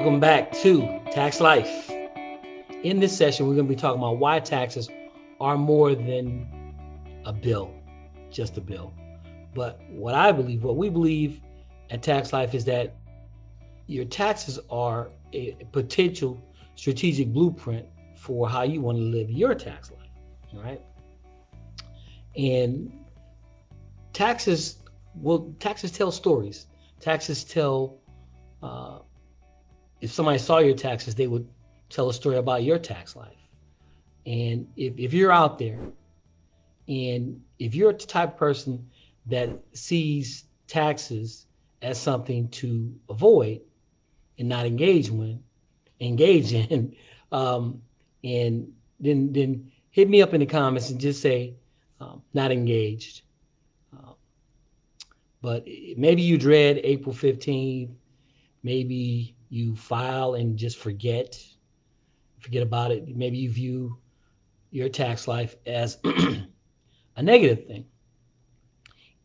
Welcome back to Tax Life. In this session, we're going to be talking about why taxes are more than a bill, just a bill. But what we believe at Tax Life is that your taxes are a potential strategic blueprint for how you want to live your tax life, right? And taxes tell stories. Taxes tell, if somebody saw your taxes, they would tell a story about your tax life. And if you're out there and if you're the type of person that sees taxes as something to avoid and not engage in, and then hit me up in the comments and just say not engaged. But maybe you dread April 15th. Maybe you file and just forget about it. Maybe you view your tax life as a negative thing.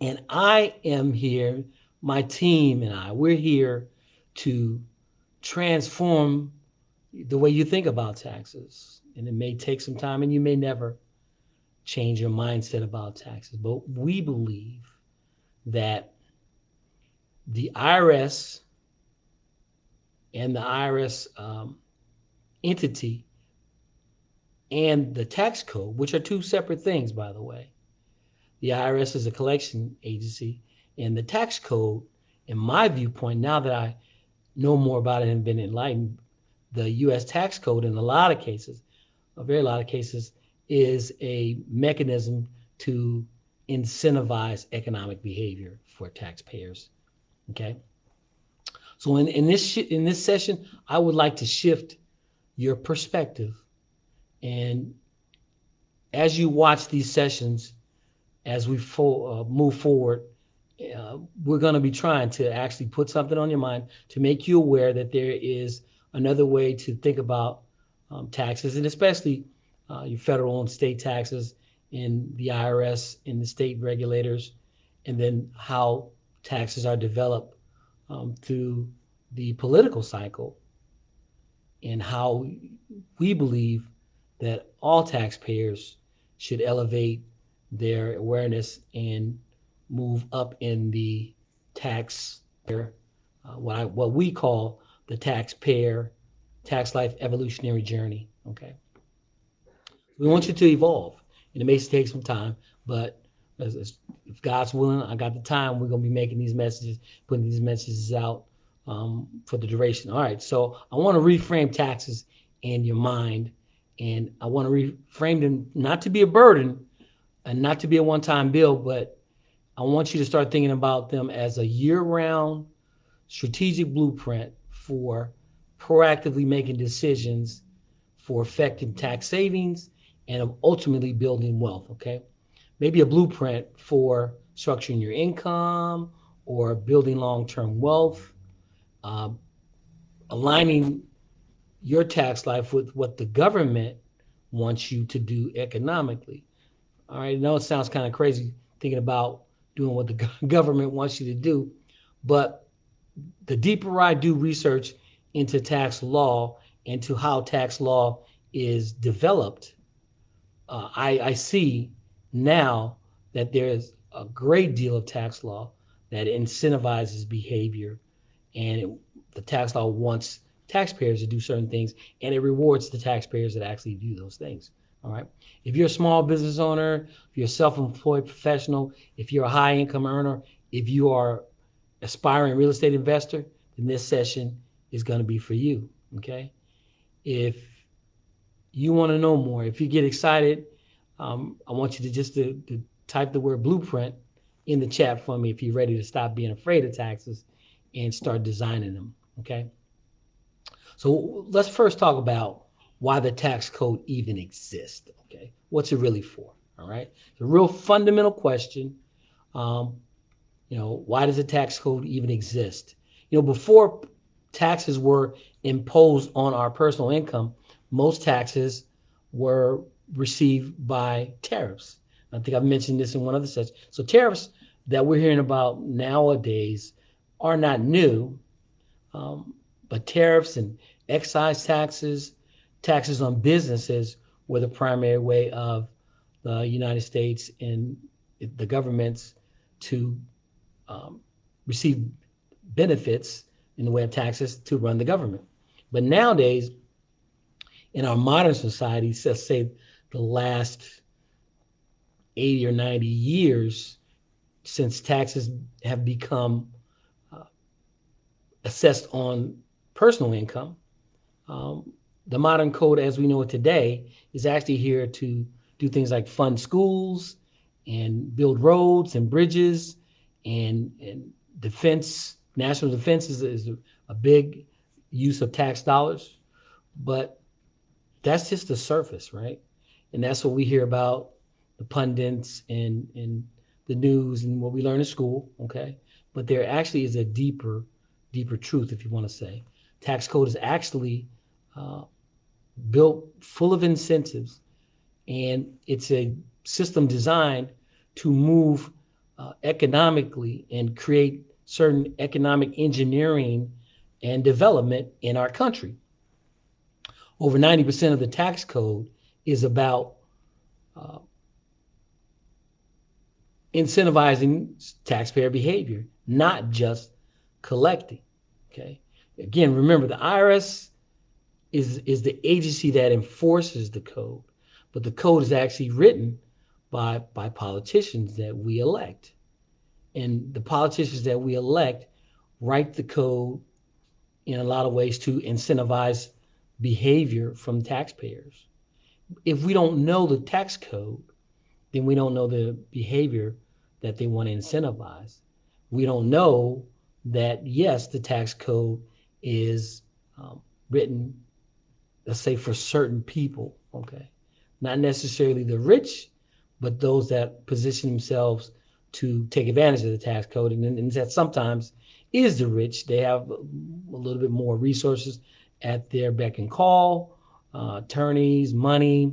And I am here, my team and we're here to transform the way you think about taxes. And it may take some time and you may never change your mindset about taxes. But we believe that the IRS and the IRS entity and the tax code, which are two separate things, by the way. The IRS is a collection agency, and the tax code, in my viewpoint, now that I know more about it and been enlightened, the U.S. tax code in a lot of cases, a very lot of cases, is a mechanism to incentivize economic behavior for taxpayers. Okay. So in this session, I would like to shift your perspective. And as you watch these sessions, as we move forward, we're going to be trying to actually put something on your mind to make you aware that there is another way to think about taxes, and especially your federal and state taxes in the IRS and the state regulators, and then how taxes are developed through the political cycle, and how we believe that all taxpayers should elevate their awareness and move up in the what we call the tax life evolutionary journey. Okay, we want you to evolve, and it may take some time, but if God's willing, I got the time. We're gonna be making these messages, putting these messages out for the duration. All right, so I want to reframe taxes in your mind, and I want to reframe them not to be a burden and not to be a one-time bill, but I want you to start thinking about them as a year-round strategic blueprint for proactively making decisions for effective tax savings and ultimately building wealth. Okay, maybe a blueprint for structuring your income or building long-term wealth, aligning your tax life with what the government wants you to do economically. All right, I know it sounds kind of crazy thinking about doing what the government wants you to do, but the deeper I do research into tax law, into how tax law is developed, I see now that there's a great deal of tax law that incentivizes behavior, and the tax law wants taxpayers to do certain things, and it rewards the taxpayers that actually do those things. All right. If you're a small business owner, if you're a self-employed professional, if you're a high income earner, if you are aspiring real estate investor, then this session is going to be for you. Okay. If you want to know more, if you get excited, I want you to type the word blueprint in the chat for me if you're ready to stop being afraid of taxes and start designing them. Okay. So let's first talk about why the tax code even exists. Okay, what's it really for? All right, it's a real fundamental question. Why does the tax code even exist? Before taxes were imposed on our personal income, most taxes were received by tariffs. I think I've mentioned this in one other session. So tariffs that we're hearing about nowadays are not new. But tariffs and excise taxes, taxes on businesses were the primary way of the United States and the governments to um, receive benefits in the way of taxes to run the government. But nowadays, in our modern society, let's say the last 80 or 90 years, since taxes have become uh, assessed on personal income, um, the modern code as we know it today is actually here to do things like fund schools and build roads and bridges and defense. National defense is a big use of tax dollars, but that's just the surface, right? And that's what we hear about the pundits and the news and what we learn in school, okay? But there actually is a deeper truth, if you want to say. Tax code is actually uh, built full of incentives, and it's a system designed to move economically and create certain economic engineering and development in our country. Over 90% of the tax code is about uh, incentivizing taxpayer behavior, not just collecting. Okay. Again, remember the IRS is the agency that enforces the code, but the code is actually written by politicians that we elect, and the politicians that we elect write the code in a lot of ways to incentivize behavior from taxpayers. If we don't know the tax code, then we don't know the behavior that they want to incentivize. We don't know that, yes, the tax code is written, let's say, for certain people, okay? Not necessarily the rich, but those that position themselves to take advantage of the tax code. And that sometimes is the rich. They have a little bit more resources at their beck and call, attorneys, money.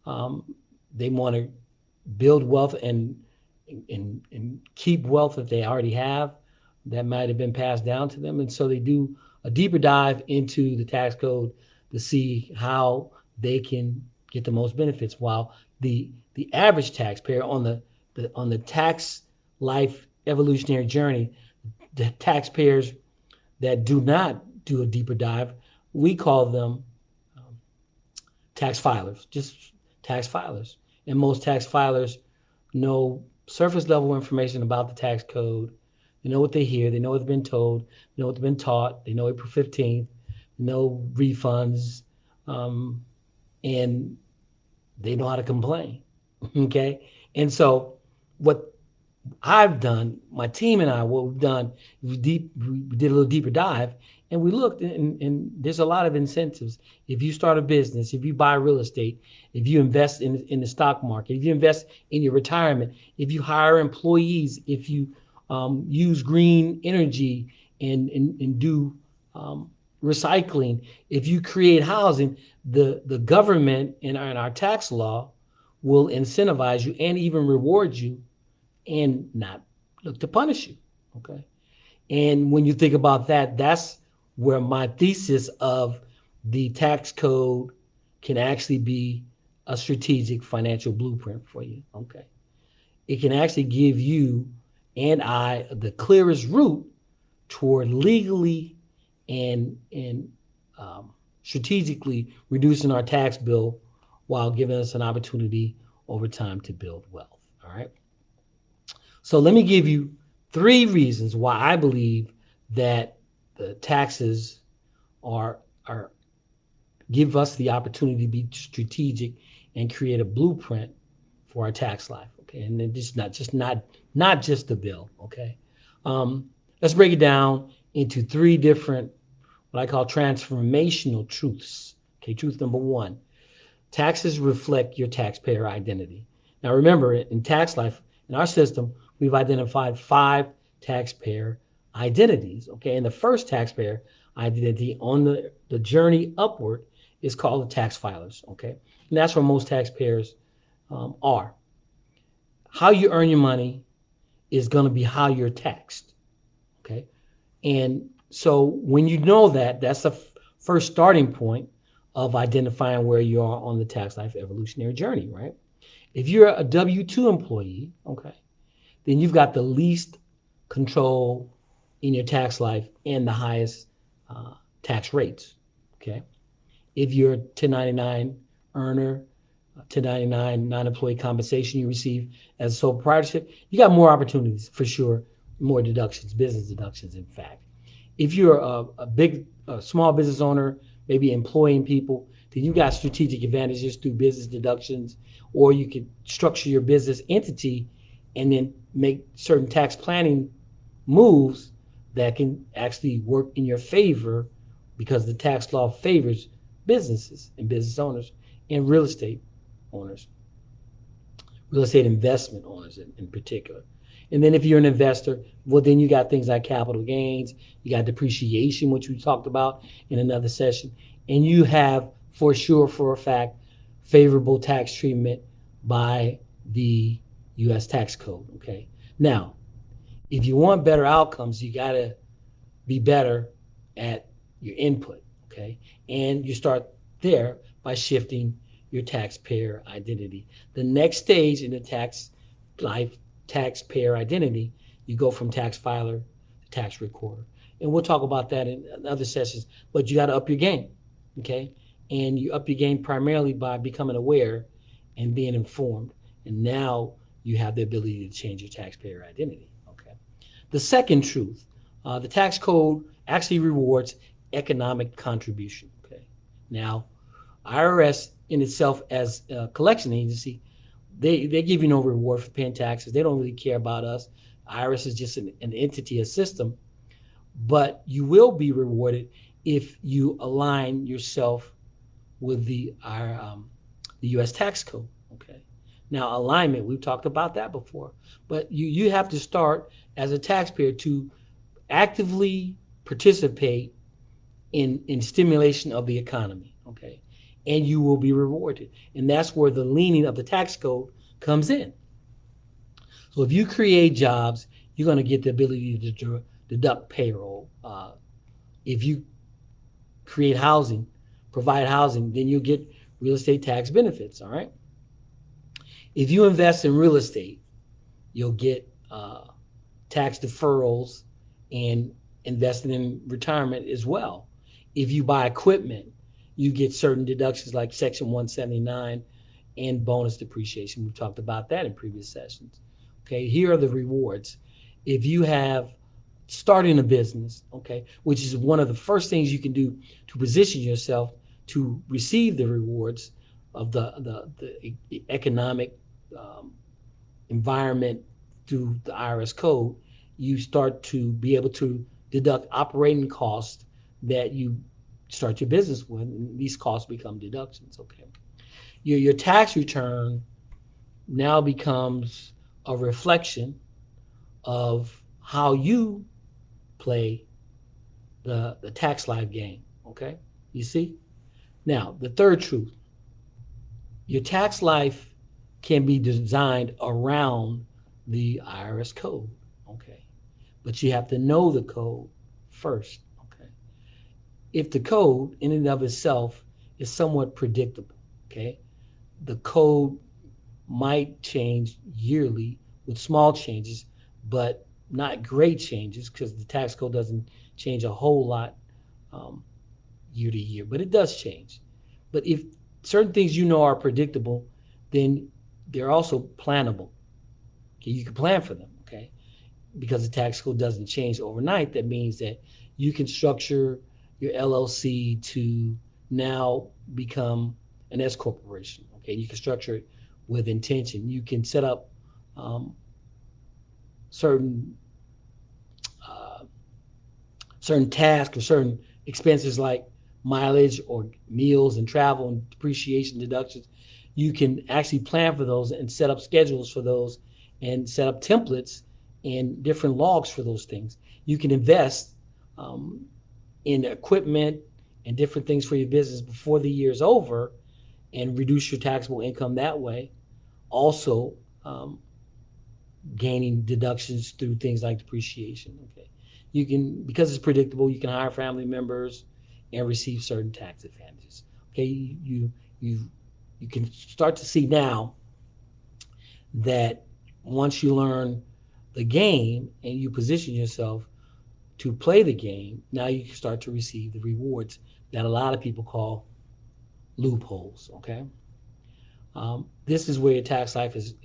Um, they want to build wealth and keep wealth that they already have that might have been passed down to them. And so they do a deeper dive into the tax code to see how they can get the most benefits. While the average taxpayer on the tax life evolutionary journey, the taxpayers that do not do a deeper dive, we call them um, tax filers, just tax filers. And most tax filers know surface level information about the tax code. They know what they hear, they know what's been told, they know what's been taught, they know April 15th, no refunds, um, and they know how to complain. Okay. And so what I've done, my team and I, what we've done, we did a little deeper dive, and we looked, and there's a lot of incentives. If you start a business, if you buy real estate, if you invest in the stock market, if you invest in your retirement, if you hire employees, if you use green energy and do recycling, if you create housing, the government and our tax law will incentivize you and even reward you and not look to punish you. Okay. And when you think about that, that's where my thesis of the tax code can actually be a strategic financial blueprint for you. Okay. It can actually give you and I the clearest route toward legally and strategically reducing our tax bill while giving us an opportunity over time to build wealth. All right. So let me give you three reasons why I believe that the taxes are give us the opportunity to be strategic and create a blueprint for our tax life. Okay, and then not just the bill. Okay, let's break it down into three different what I call transformational truths. Okay, truth number one: taxes reflect your taxpayer identity. Now remember, in tax life, in our system, we've identified five taxpayer identities. Okay, and the first taxpayer identity on the journey upward is called the tax filers. Okay, and that's where most taxpayers are. How you earn your money is going to be how you're taxed. Okay, and So when you know that, that's the first starting point of identifying where you are on the tax life evolutionary journey, right? If you're a W 2 employee, okay, then you've got the least control in your tax life and the highest tax rates, okay? If you're a 1099 earner, 1099 non-employee compensation you receive as a sole proprietorship, you got more opportunities for sure, more deductions, business deductions, in fact. If you're a small business owner, maybe employing people, then you got strategic advantages through business deductions, or you could structure your business entity and then make certain tax planning moves that can actually work in your favor because the tax law favors businesses and business owners and owners, real estate investment owners in particular. And then if you're an investor, well, then you got things like capital gains, you got depreciation, which we talked about in another session, and you have for sure, for a fact, favorable tax treatment by the U.S. tax code. Okay. Now, if you want better outcomes, you got to be better at your input. Okay. And you start there by shifting your taxpayer identity. The next stage in the taxpayer identity, you go from tax filer to tax recorder. And we'll talk about that in other sessions, but you got to up your game. Okay. And you up your game primarily by becoming aware and being informed. And now you have the ability to change your taxpayer identity. Okay. The second truth, the tax code actually rewards economic contribution. Okay. Now, IRS in itself as a collection agency, they give you no reward for paying taxes. They don't really care about us. IRS is just an entity, a system, but you will be rewarded if you align yourself with the U.S. tax code. Okay. Now, alignment, we've talked about that before, but you have to start as a taxpayer to actively participate in stimulation of the economy. Okay. And you will be rewarded. And that's where the leaning of the tax code comes in. So if you create jobs, you're going to get the ability to deduct payroll. If you create housing, provide housing, then you'll get real estate tax benefits. All right. If you invest in real estate, you'll get tax deferrals and investing in retirement as well. If you buy equipment, you get certain deductions like Section 179 and bonus depreciation. We've talked about that in previous sessions. Okay, here are the rewards. If you have starting a business, okay, which is one of the first things you can do to position yourself to receive the rewards of the economic environment through the IRS code, you start to be able to deduct operating costs that you start your business with, and these costs become deductions. Okay, your tax return now becomes a reflection of how you play the tax life game. Okay, you see. Now the third truth: your tax life can be designed around the IRS code. Okay, but you have to know the code first. Okay, if the code in and of itself is somewhat predictable, okay, the code might change yearly with small changes, but not great changes because the tax code doesn't change a whole lot um, year to year, but it does change. But if certain things you know are predictable, then they're also plannable. Okay, you can plan for them. Okay, because the tax code doesn't change overnight, that means that you can structure your LLC to now become an S corporation. Okay, you can structure it with intention. You can set up um, certain uh, certain tasks or certain expenses like mileage or meals and travel and depreciation deductions. You can actually plan for those and set up schedules for those and set up templates and different logs for those things. You can invest um, in equipment and different things for your business before the year is over and reduce your taxable income that way. Also, um, gaining deductions through things like depreciation. Okay, You can, because it's predictable, you can hire family members and receive certain tax advantages. Okay, you you can start to see now that once you learn the game and you position yourself to play the game, now you can start to receive the rewards that a lot of people call loopholes. Okay, this is where your tax life is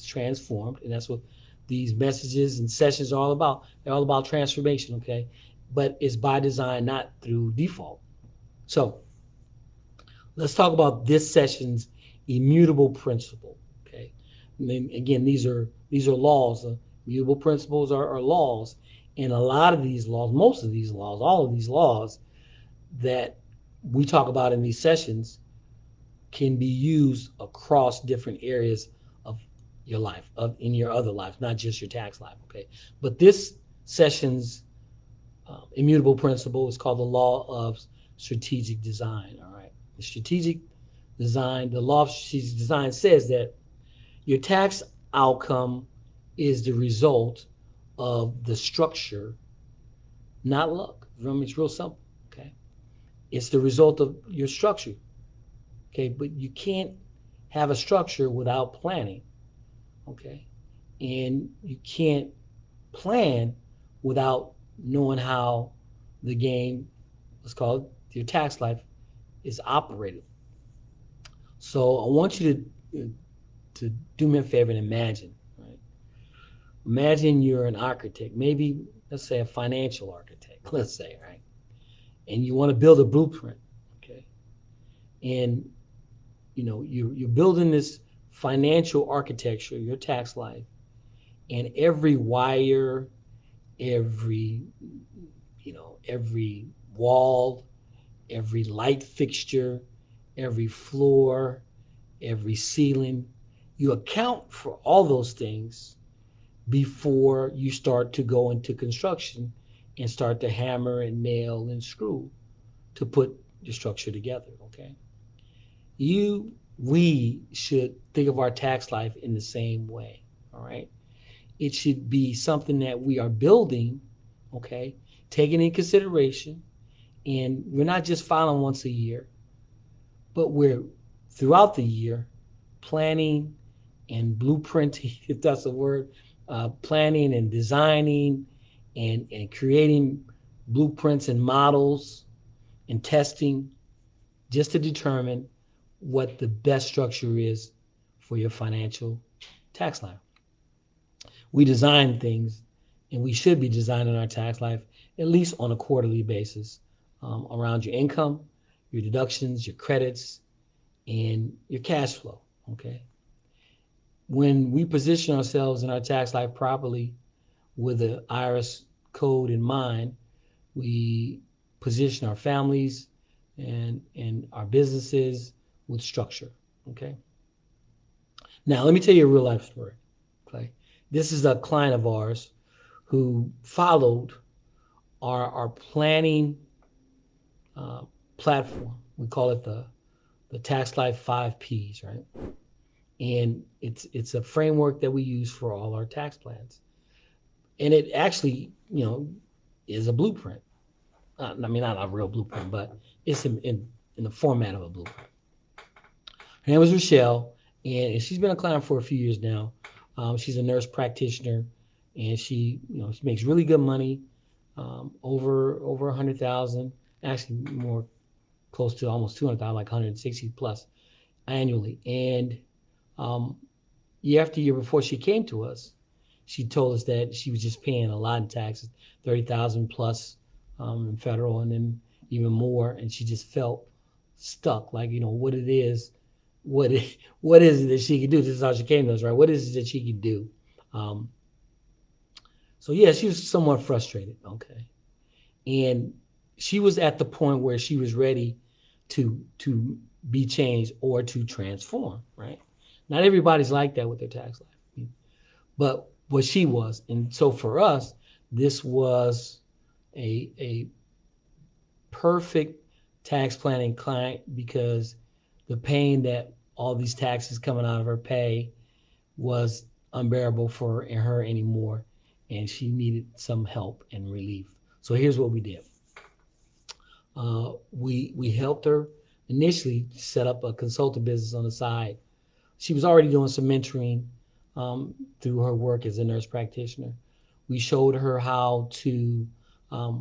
transformed, and that's what these messages and sessions are all about. They're all about transformation. Okay, but it's by design, not through default. So let's talk about this session's immutable principle. Okay, and then again, these are laws. Immutable principles are laws, and a lot of these laws, most of these laws, all of these laws that we talk about in these sessions can be used across different areas of your life, of in your other life, not just your tax life. Okay, but this session's immutable principle is called the law of strategic design. All right, the strategic design, the law of strategic design says that your tax outcome is the result of the structure, not luck. Remember, it's real simple. Okay, it's the result of your structure. Okay, but you can't have a structure without planning. Okay, and you can't plan without knowing how the game, let's call it your tax life, is operated. So I want you to do me a favor and imagine, right? Imagine you're an architect, maybe let's say a financial architect, let's say, right? And you want to build a blueprint, okay? And you're building this financial architecture, your tax life, and every wire, every every wall, every light fixture, every floor, every ceiling. You account for all those things before you start to go into construction and start to hammer and nail and screw to put your structure together. Okay. We should think of our tax life in the same way. All right. It should be something that we are building, okay, taking in consideration. And we're not just filing once a year, but we're throughout the year planning and blueprinting, if that's a word, planning and designing and creating blueprints and models and testing just to determine what the best structure is for your financial tax life. We design things, and we should be designing our tax life at least on a quarterly basis around your income, your deductions, your credits, and your cash flow. Okay. When we position ourselves in our tax life properly with the IRS code in mind, we position our families and our businesses with structure. Okay. Now let me tell you a real life story. Okay. This is a client of ours who followed our planning uh, platform. We call it the Tax Life 5 Ps, right? And it's a framework that we use for all our tax plans. And it actually, is a blueprint. I mean, not a real blueprint, but it's in the format of a blueprint. Her name was Rochelle, and she's been a client for a few years now. She's a nurse practitioner, and she makes really good money, over 100,000, actually more close to almost 200,000, like 160 plus annually. And um, year after year before she came to us, she told us that she was just paying a lot in taxes, 30,000 plus in federal, and then even more, and she just felt stuck. Like what it is, what is it that she could do? This is how she came to us, right? What is it that she could do? Um, so yeah, she was somewhat frustrated. Okay, and she was at the point where she was ready to be changed or to transform. Right? Not everybody's like that with their tax life, but what she was, and so for us, this was a perfect tax planning client because the pain that all these taxes coming out of her pay was unbearable for her anymore, and she needed some help and relief. So here's what we did. We helped her initially set up a consulting business on the side. She was already doing some mentoring through her work as a nurse practitioner. We showed her how to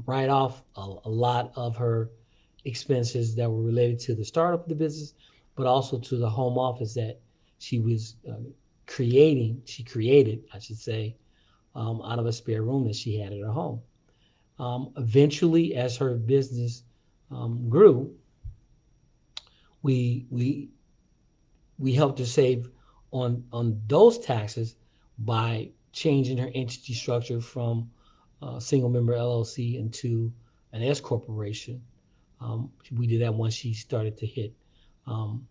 write off a lot of her expenses that were related to the startup of the business, but also to the home office that she was creating. She created, I should say, out of a spare room that she had at her home. Eventually, as her business grew, we we we helped her save on those taxes by changing her entity structure from single member LLC into an S corporation. We did that once she started to hit um,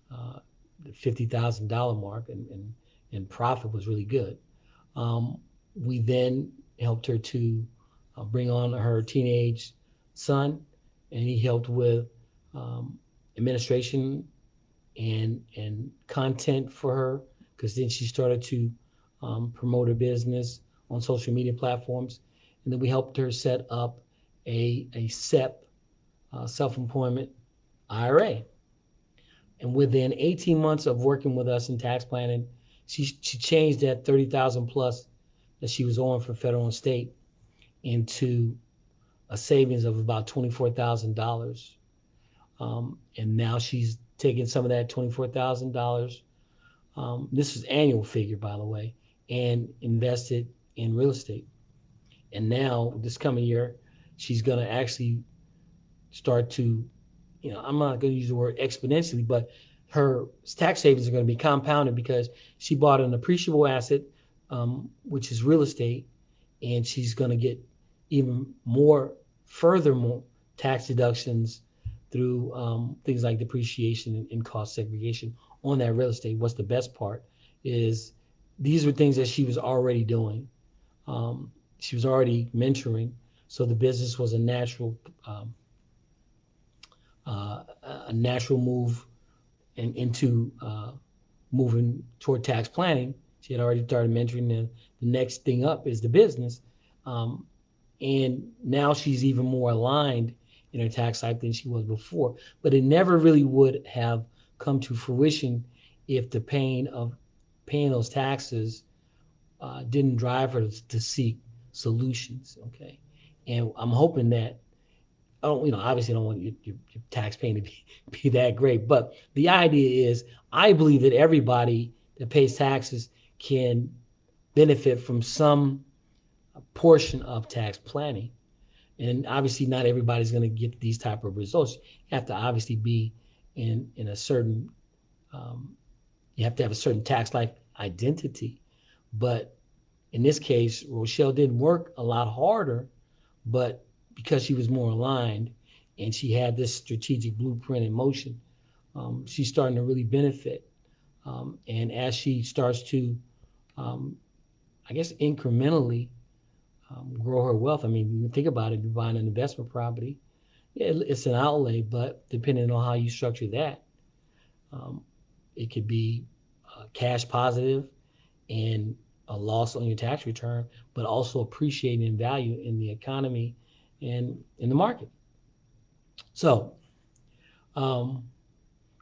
the $50,000 mark, and profit was really good. Um, we then helped her to bring on her teenage son, and he helped with administration and content for her, because then she started to promote her business on social media platforms. And then we helped her set up a SEP, self-employment IRA. And within 18 months of working with us in tax planning, she changed that 30,000 plus that she was on for federal and state into a savings of about $24,000. And now she's taking some of that $24,000. This is annual figure, by the way, and invested in real estate. And now this coming year, she's going to actually start to, I'm not going to use the word exponentially, but her tax savings are going to be compounded because she bought an appreciable asset, which is real estate, and she's going to get even more, furthermore, tax deductions through things like depreciation and cost segregation on that real estate. What's the best part is these were things that she was already doing. She was already mentoring, so the business was a natural move into moving toward tax planning. She had already started mentoring. The next thing up is the business. Um, and now she's even more aligned in her tax life than she was before. But it never really would have come to fruition if the pain of paying those taxes didn't drive her to seek solutions. Okay, and I'm hoping that I don't, obviously I don't want your tax paying to be that great, but the idea is I believe that everybody that pays taxes can benefit from some portion of tax planning. And obviously not everybody's going to get these type of results. You have to obviously be in a certain, um, you have to have a certain tax life identity. But in this case, Rochelle didn't work a lot harder, but because she was more aligned and she had this strategic blueprint in motion, she's starting to really benefit. And as she starts to, um, I guess, incrementally grow her wealth, I mean, you think about it, you're buying an investment property, yeah, it's an outlay, but depending on how you structure that, um, it could be cash positive and a loss on your tax return, but also appreciating in value in the economy and in the market. So um,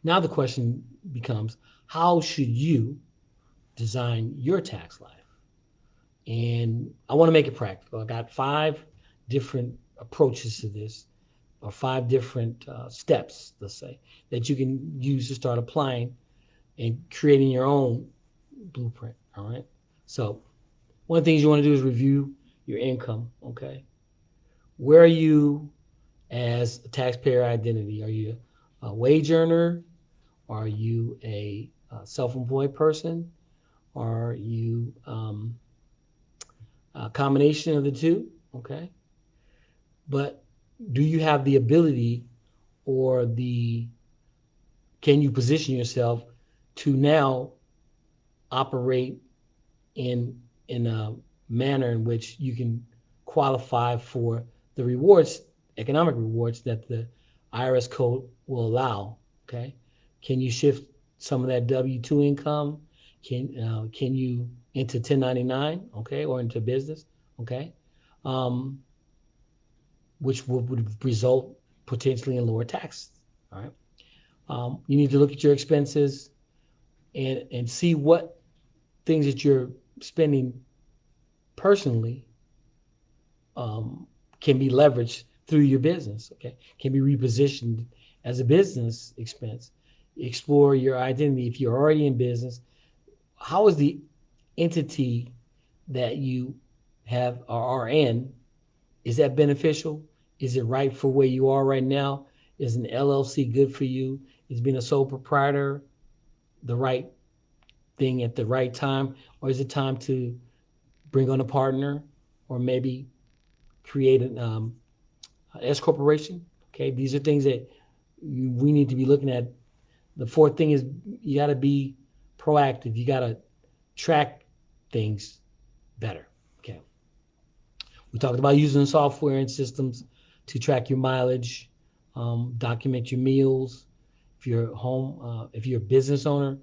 now the question becomes, how should you design your tax life? And I want to make it practical. I got 5 different approaches to this, or 5 different steps, let's say, that you can use to start applying and creating your own blueprint. All right. So one of the things you want to do is review your income. Okay. Where are you as a taxpayer identity? Are you a wage earner? Are you a self-employed person? Are you a combination of the two? Okay. But do you have the ability, or can you position yourself to now operate in a manner in which you can qualify for the rewards, economic rewards that the IRS code will allow? Okay, can you shift some of that W-2 income? Can you into 1099? Okay, or into business? Okay, um, which would result potentially in lower taxes. All right. You need to look at your expenses and see what things that you're spending personally um, can be leveraged through your business. Okay, can be repositioned as a business expense. Explore your identity. If you're already in business, how is the entity that you have or are in, is that beneficial? Is it right for where you are right now? Is an LLC good for you? Is being a sole proprietor the right thing at the right time? Or is it time to bring on a partner or maybe create an S corporation? Okay, these are things that we need to be looking at. The fourth thing is you got to be proactive. You got to track things better. Okay. We talked about using software and systems to track your mileage, document your meals. If you're home, if you're a business owner,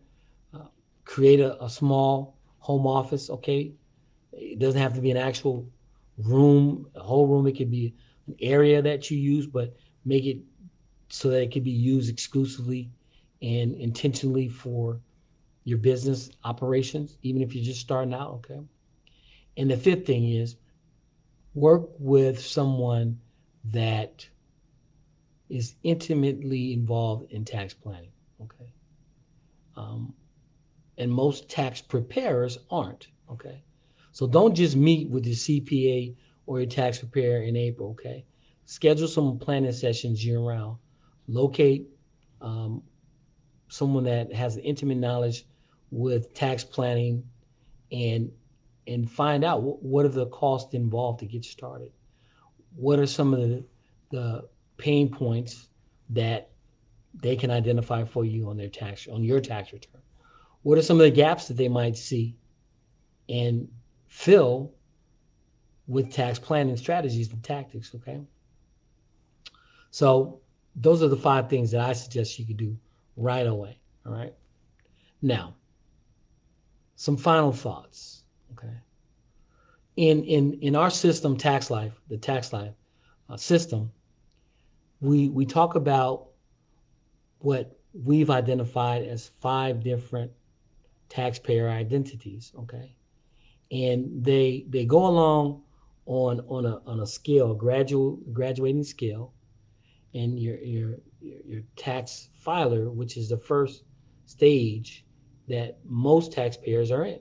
uh, create a small home office. Okay, it doesn't have to be an actual room, a whole room. It could be an area that you use, but make it so that it can be used exclusively and intentionally for your business operations, even if you're just starting out. Okay. And the fifth thing is work with someone that is intimately involved in tax planning. Okay. Um, and most tax preparers aren't. Okay. So don't just meet with your CPA or your tax preparer in April. Okay. Schedule some planning sessions year round. Locate um, someone that has intimate knowledge with tax planning and find out what are the costs involved to get started. What are some of the pain points that they can identify for you on your tax return? What are some of the gaps that they might see and fill with tax planning strategies and tactics? Okay, so those are the five things that I suggest you could do right away. All right. Now, some final thoughts. Okay. In our system, tax life, the tax life system, we talk about what we've identified as five different taxpayer identities. Okay, and they go along on a scale, graduating scale, and your tax filer, which is the first stage that most taxpayers are in.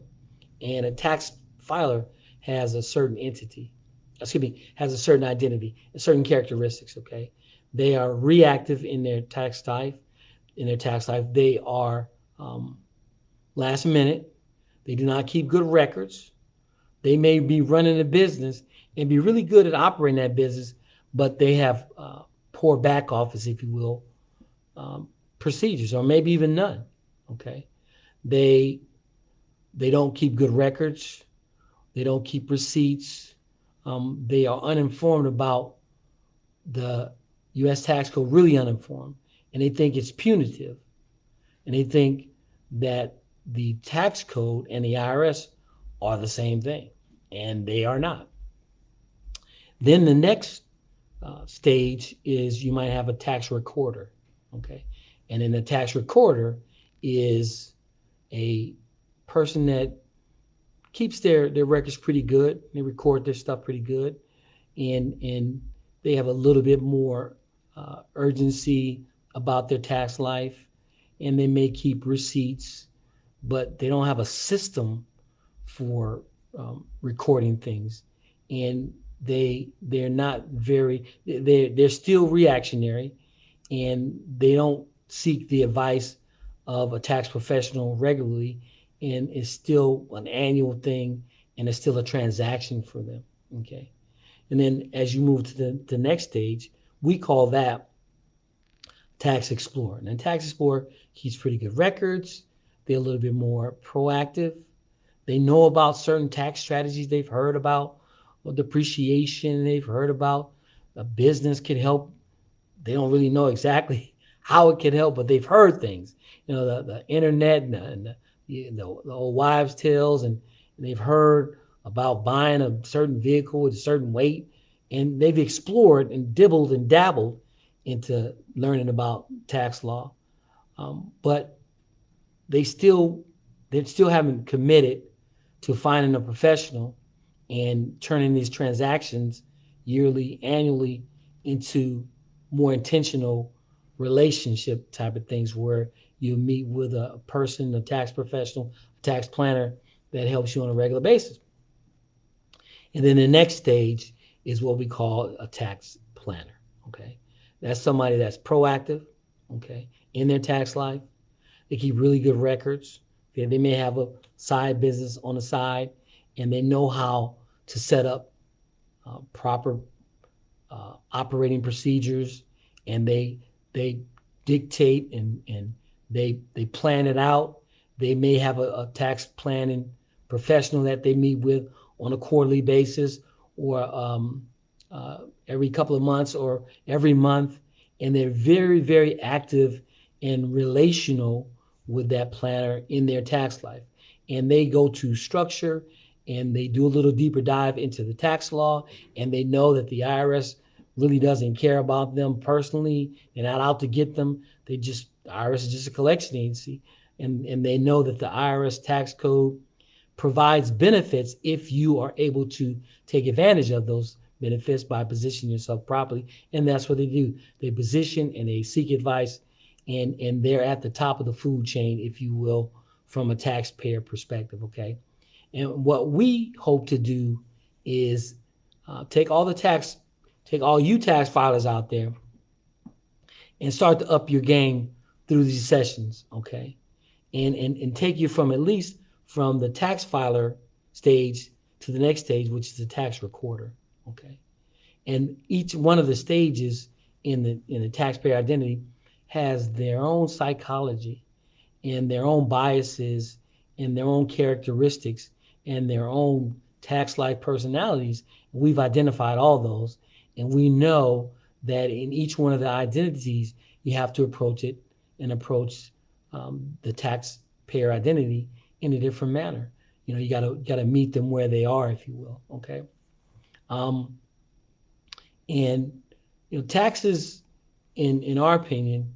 And a tax filer has a certain entity, has a certain identity, and certain characteristics. Okay, they are reactive in their tax life. They are last minute. They do not keep good records. They may be running a business and be really good at operating that business, but they have poor back office, if you will, procedures, or maybe even none. Okay, they they don't keep good records. They don't keep receipts. They are uninformed about the U.S. tax code, really uninformed, and they think it's punitive, and they think that the tax code and the IRS are the same thing, and they are not. Then the next stage is you might have a tax recorder, okay, and then the tax recorder is a person that keeps their records pretty good. They record their stuff pretty good, and they have a little bit more urgency about their tax life, and they may keep receipts, but they don't have a system for recording things, and they're not very they're still reactionary, and they don't seek the advice of a tax professional regularly, and it's still an annual thing, and it's still a transaction for them. Okay, and then as you move to the next stage, we call that Tax Explorer. And Tax Explorer keeps pretty good records. They're a little bit more proactive. They know about certain tax strategies they've heard about, or depreciation they've heard about. A business can help. They don't really know exactly how it can help, but they've heard things. The internet and the old wives' tales, and they've heard about buying a certain vehicle with a certain weight, and they've explored and dibbled and dabbled into learning about tax law, but they still they still haven't committed to finding a professional and turning these transactions yearly, annually into more intentional relationship type of things where you meet with a person, a tax professional, a tax planner that helps you on a regular basis. And then the next stage is what we call a tax planner. Okay. That's somebody that's proactive, okay, in their tax life. They keep really good records. They may have a side business on the side, and they know how to set up proper operating procedures, and they dictate and they plan it out. They may have a tax planning professional that they meet with on a quarterly basis, or every couple of months, or every month, and they're very active and relational with that planner in their tax life. And they go to structure, and they do a little deeper dive into the tax law, and they know that the IRS really doesn't care about them personally. They're not out to get them. The IRS is just a collection agency, and they know that the IRS tax code provides benefits if you are able to take advantage of those benefits by positioning yourself properly. And that's what they do. They position and they seek advice, and they're at the top of the food chain, if you will, from a taxpayer perspective. Okay. And what we hope to do is take all you tax filers out there and start to up your game through these sessions, okay? And take you from at least from the tax filer stage to the next stage, which is the tax recorder, okay? And each one of the stages in the taxpayer identity has their own psychology and their own biases and their own characteristics and their own tax-like personalities. We've identified all those, and we know that in each one of the identities, you have to approach it and approach the taxpayer identity in a different manner. You gotta meet them where they are, if you will. Okay, um, and taxes, in our opinion,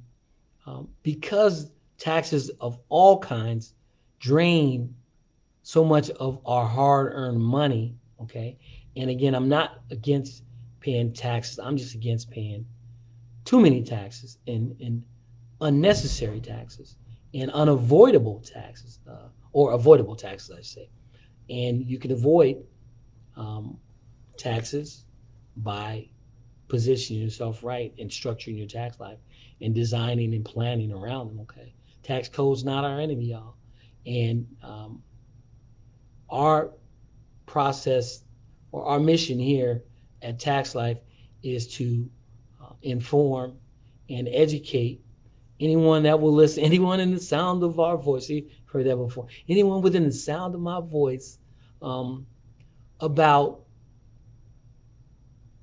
because taxes of all kinds drain so much of our hard-earned money. Okay, and again, I'm not against paying taxes. I'm just against paying too many taxes and unnecessary taxes and unavoidable taxes, or avoidable taxes, I say. And you can avoid um, taxes by positioning yourself right and structuring your tax life and designing and planning around them. Okay, tax code's not our enemy, y'all. And our process, or our mission here at Tax Life, is to inform and educate anyone that will listen, anyone in the sound of our voice. You've heard that before. Anyone within the sound of my voice, um, about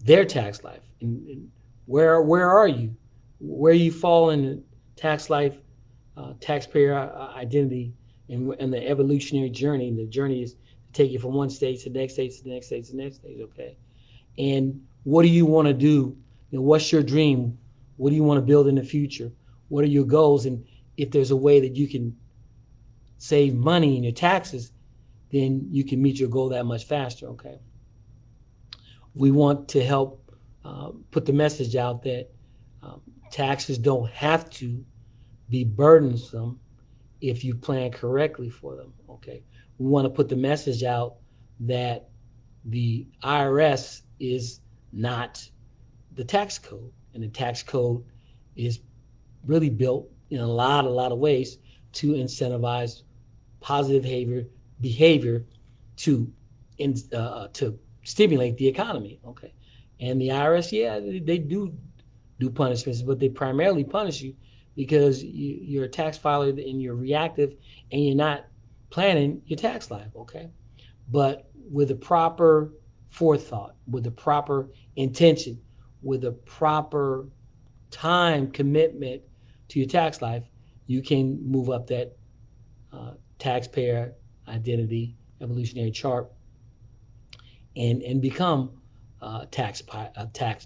their tax life, and where are you, where you fall in the tax life, taxpayer identity, and the evolutionary journey. And the journey is to take you from one stage to the next stage to the next stage to the next stage. Okay, and what do you want to do? What's your dream? What do you want to build in the future? What are your goals? And if there's a way that you can save money in your taxes, then you can meet your goal that much faster. Okay, we want to help put the message out that um, taxes don't have to be burdensome if you plan correctly for them. Okay, we want to put the message out that the IRS is not the tax code, and the tax code is really built in a lot of ways to incentivize positive behavior to to stimulate the economy. Okay, and the IRS, yeah, they do punishments, but they primarily punish you because you're a tax filer and you're reactive and you're not planning your tax life. Okay, but with the proper forethought, with the proper intention, with the proper time commitment to your tax life, you can move up that taxpayer identity evolutionary chart and become tax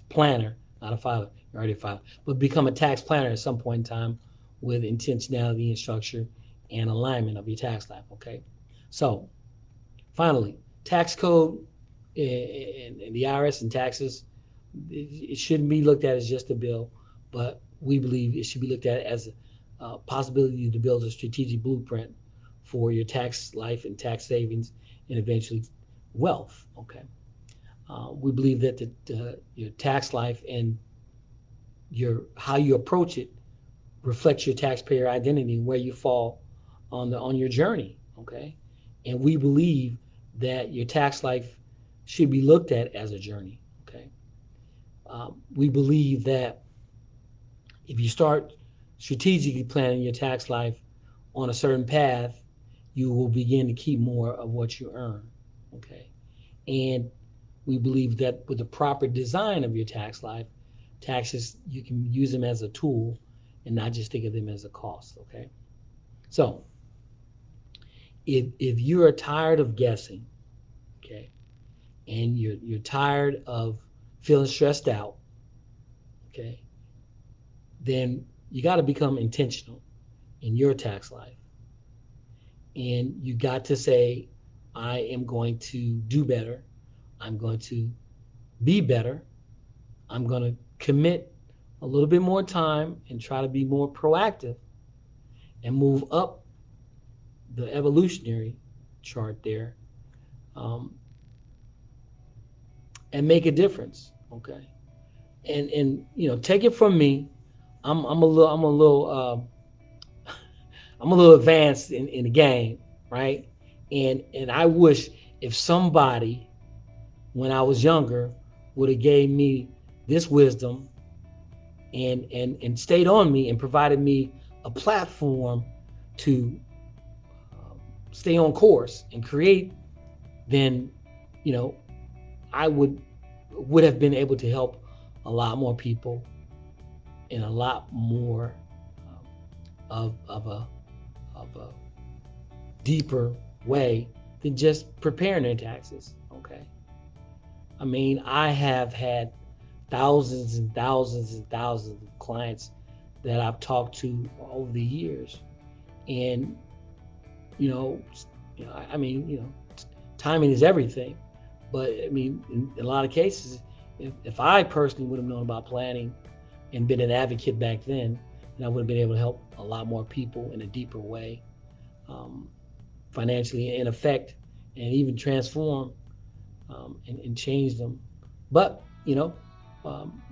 planner, not a filer. You're already a filer, but become a tax planner at some point in time with intentionality and structure and alignment of your tax life. Okay, so finally, tax code and the IRS and taxes, it shouldn't be looked at as just a bill, but we believe it should be looked at as a possibility to build a strategic blueprint for your tax life and tax savings and eventually wealth. Okay. We believe that your tax life and your how you approach it reflects your taxpayer identity and where you fall on your journey. Okay, and we believe that your tax life should be looked at as a journey. Okay, we believe that if you start strategically planning your tax life on a certain path, you will begin to keep more of what you earn. Okay, and we believe that with the proper design of your tax life, taxes, you can use them as a tool and not just think of them as a cost. Okay, so if you are tired of guessing, okay, and you're tired of feeling stressed out, okay, then you got to become intentional in your tax life, and you got to say, I am going to do better. I'm going to be better. I'm going to commit a little bit more time and try to be more proactive and move up the evolutionary chart there, um, and make a difference. Okay, and take it from me. I'm a little advanced in the game, right? And I wish if somebody when I was younger would have gave me this wisdom and stayed on me and provided me a platform to stay on course and create, then you know I would have been able to help a lot more people in a lot more of a deeper way than just preparing their taxes. Okay, I mean, I have had thousands and thousands and thousands of clients that I've talked to over the years, and you know, I mean, timing is everything. But I mean, in a lot of cases, if I personally would have known about planning and been an advocate back then I would have been able to help a lot more people in a deeper way, um, financially, in effect, and even transform and change them. But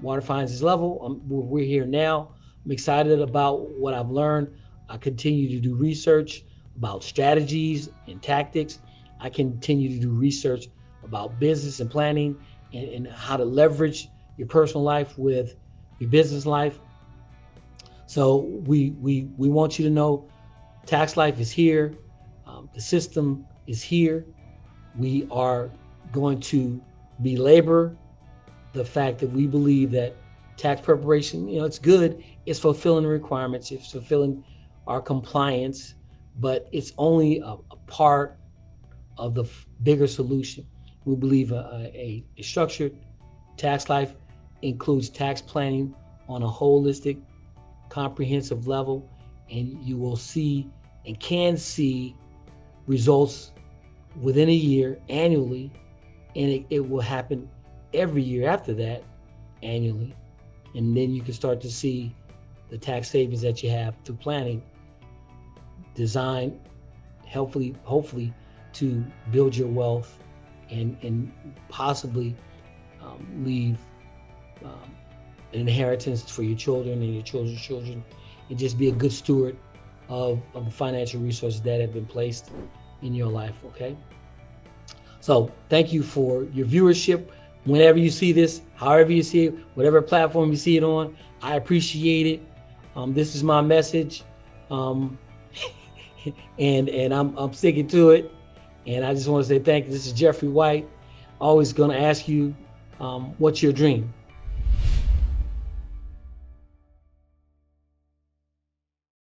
water finds its level. We're here now. I'm excited about what I've learned. I continue to do research about strategies and tactics. I continue to do research about business and planning and how to leverage your personal life with your business life. So we want you to know tax life is here. The system is here. We are going to belabor the fact that we believe that tax preparation, it's good. It's fulfilling the requirements. It's fulfilling our compliance, but it's only a part of the bigger solution. We believe a structured tax life includes tax planning on a holistic, comprehensive level, and you will see and can see results within a year, annually, and it will happen every year after that, annually. And then you can start to see the tax savings that you have through planning designed hopefully to build your wealth and possibly leave an inheritance for your children and your children's children, and just be a good steward of the financial resources that have been placed in your life. Okay, so thank you for your viewership. Whenever you see this, however you see it, whatever platform you see it on, I appreciate it. This is my message, and I'm sticking to it. And I just want to say thank you. This is Jeffrey White. Always going to ask you, what's your dream?